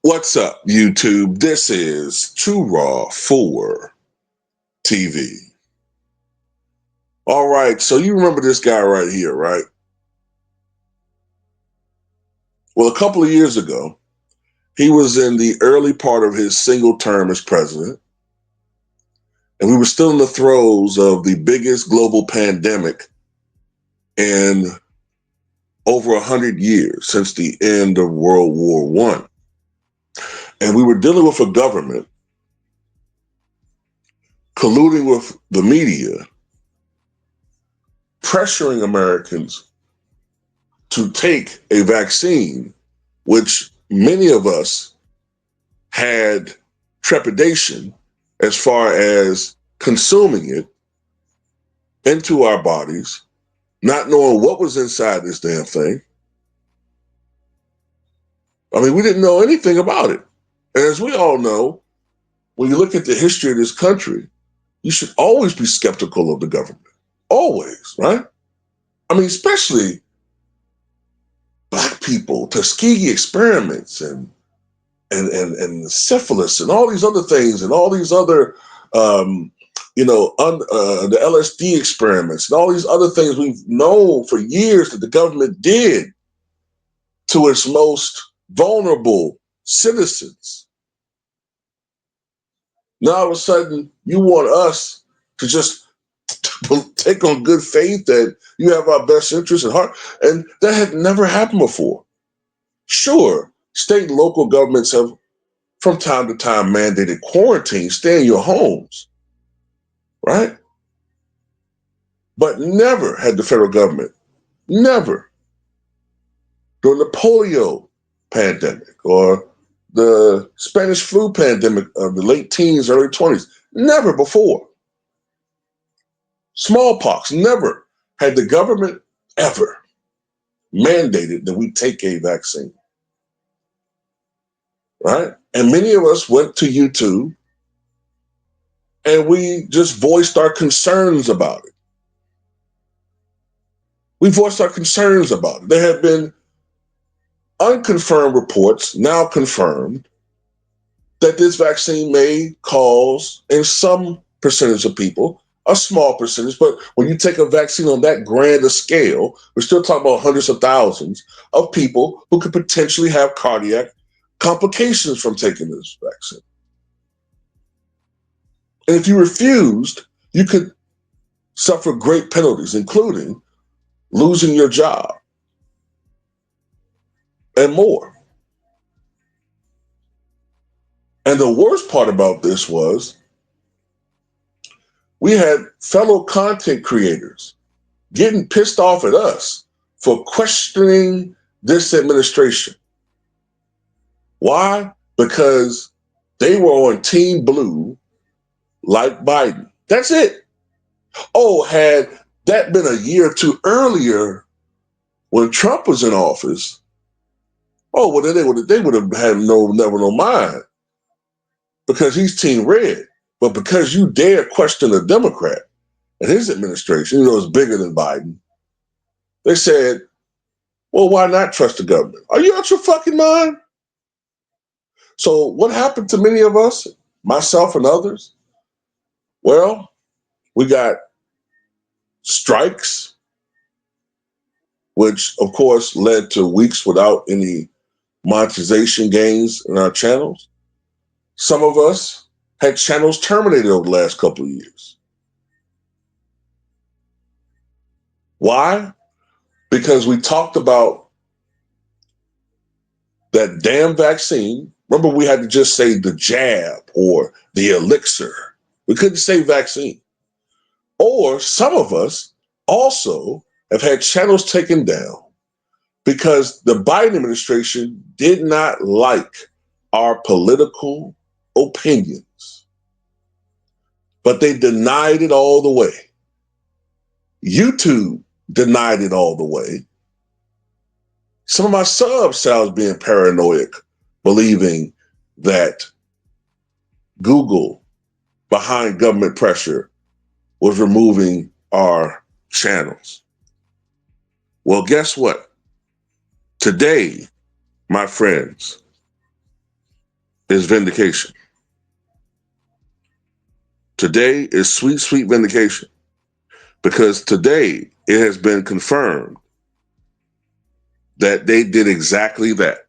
What's up, YouTube? This is True Raw for TV. All right, so you remember this guy right here, right? Well, a couple of years ago, he was in the early part of his single term as president, and we were still in the throes of the biggest global pandemic in over 100 years since the end of World War One. And we were dealing with a government colluding with the media, pressuring Americans to take a vaccine, which many of us had trepidation as far as consuming it into our bodies, not knowing what was inside this damn thing. I mean, we didn't know anything about it. And as we all know, when you look at the history of this country, you should always be skeptical of the government. Always, right? I mean, especially black people, Tuskegee experiments and syphilis and all these other things and all these other the LSD experiments and all these other things we've known for years that the government did to its most vulnerable citizens. Now all of a sudden you want us to just take on good faith that you have our best interests at heart, and that had never happened before. Sure, state and local governments have from time to time mandated quarantine, stay in your homes, right? But never had the federal government, never, during the polio pandemic or the Spanish flu pandemic of the late teens, early 20s, never before. Smallpox, never had the government ever mandated that we take a vaccine, right? And many of us went to YouTube and we just voiced our concerns about it. We voiced our concerns about it. There have been unconfirmed reports, now confirmed, that this vaccine may cause, in some percentage of people, a small percentage, but when you take a vaccine on that grand a scale, we're still talking about hundreds of thousands of people who could potentially have cardiac complications from taking this vaccine. And if you refused, you could suffer great penalties, including losing your job and more. And the worst part about this was we had fellow content creators getting pissed off at us for questioning this administration. Why? Because they were on Team Blue like Biden. That's it. Oh, had that been a year or two earlier when Trump was in office, oh, well, then they would have had never no mind because he's Team Red. But because you dare question a Democrat and his administration, is bigger than Biden, they said, well, why not trust the government? Are you out your fucking mind? So what happened to many of us, myself and others? Well, we got strikes, which of course led to weeks without any monetization gains in our channels. Some of us had channels terminated over the last couple of years. Why? Because we talked about that damn vaccine. Remember, we had to just say the jab or the elixir. We couldn't say vaccine. Or some of us also have had channels taken down because the Biden administration did not like our political opinions, but they denied it all the way. YouTube denied it all the way. Some of my subs sounds being paranoid, believing that Google, behind government pressure, was removing our channels. Well, guess what? Today, my friends, is vindication. Today is sweet, sweet vindication, because today it has been confirmed that they did exactly that.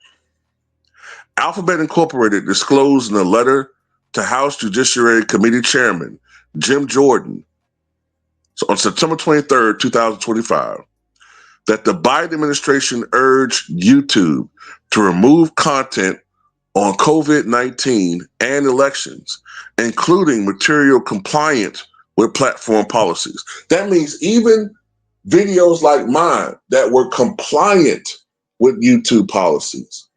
Alphabet Incorporated disclosed in a letter to House Judiciary Committee Chairman Jim Jordan on September 23rd, 2025, that the Biden administration urged YouTube to remove content on COVID-19 and elections, including material compliant with platform policies. That means even videos like mine that were compliant with YouTube policies,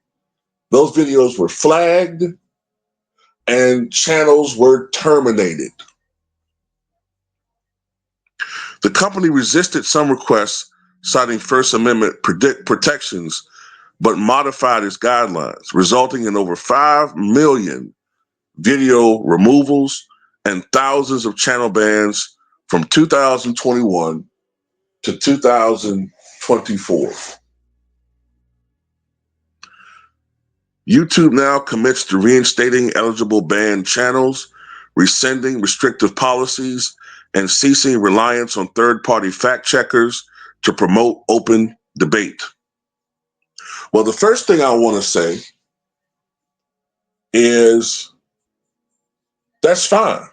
those videos were flagged and channels were terminated. The company resisted some requests citing First Amendment protections, but modified its guidelines, resulting in over 5 million video removals and thousands of channel bans from 2021 to 2024. YouTube now commits to reinstating eligible banned channels, rescinding restrictive policies, and ceasing reliance on third-party fact-checkers to promote open debate. Well, the first thing I want to say is that's fine.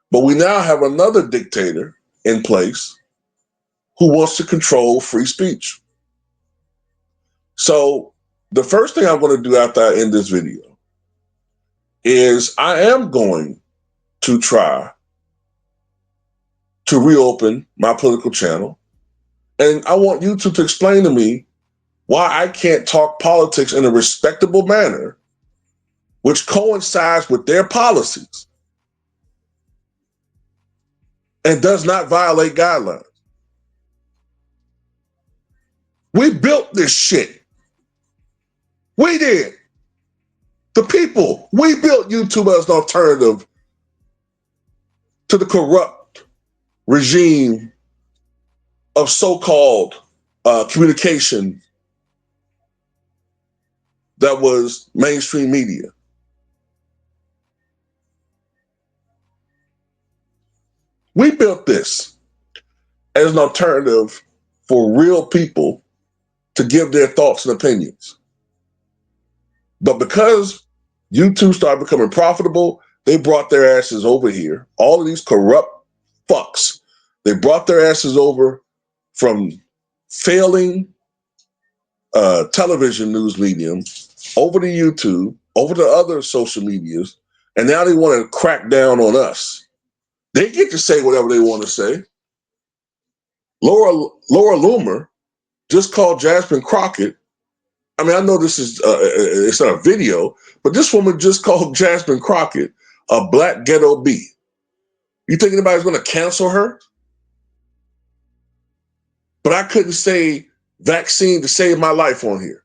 But we now have another dictator in place who wants to control free speech. So the first thing I'm going to do after I end this video is I am going to try to reopen my political channel. And I want YouTube to explain to me why I can't talk politics in a respectable manner, which coincides with their policies and does not violate guidelines. We built this shit. We did. The people. We built YouTube as an alternative to the corrupt regime of so-called communication that was mainstream media. We built this as an alternative for real people to give their thoughts and opinions. But because YouTube started becoming profitable, they brought their asses over here. All of these corrupt fucks, they brought their asses over from failing television news medium over to YouTube, over to other social medias, and now they want to crack down on us. They get to say whatever they want to say. Laura Loomer just called Jasmine Crockett. I mean, I know this is it's not a video, but this woman just called Jasmine Crockett a black ghetto bee. You think anybody's going to cancel her? But I couldn't say vaccine to save my life on here.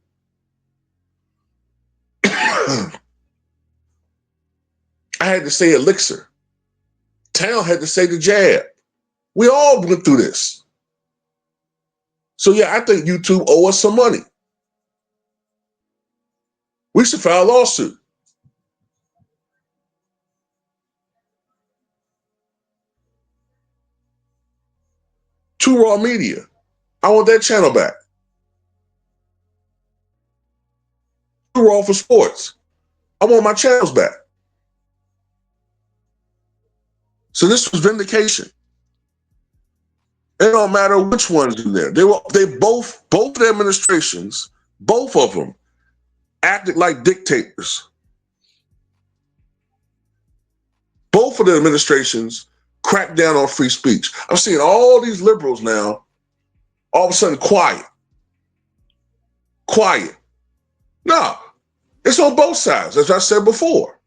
I had to say elixir. Town had to say the jab. We all went through this. So yeah, I think YouTube owe us some money. We should file a lawsuit. Two Raw Media. I want that channel back. Two Raw for Sports. I want my channels back. So this was vindication. It don't matter which one's in there. They both the administrations, both of them, acted like dictators. Both of the administrations cracked down on free speech. I'm seeing all these liberals now, all of a sudden quiet. No, it's on both sides, as I said before.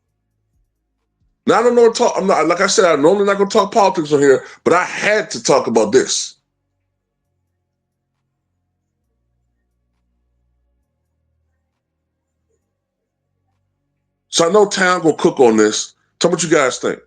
Now, I don't know what to talk. I'm not, like I said, I'm normally not going to talk politics on here, but I had to talk about this. So I know Town will cook on this. Tell me what you guys think.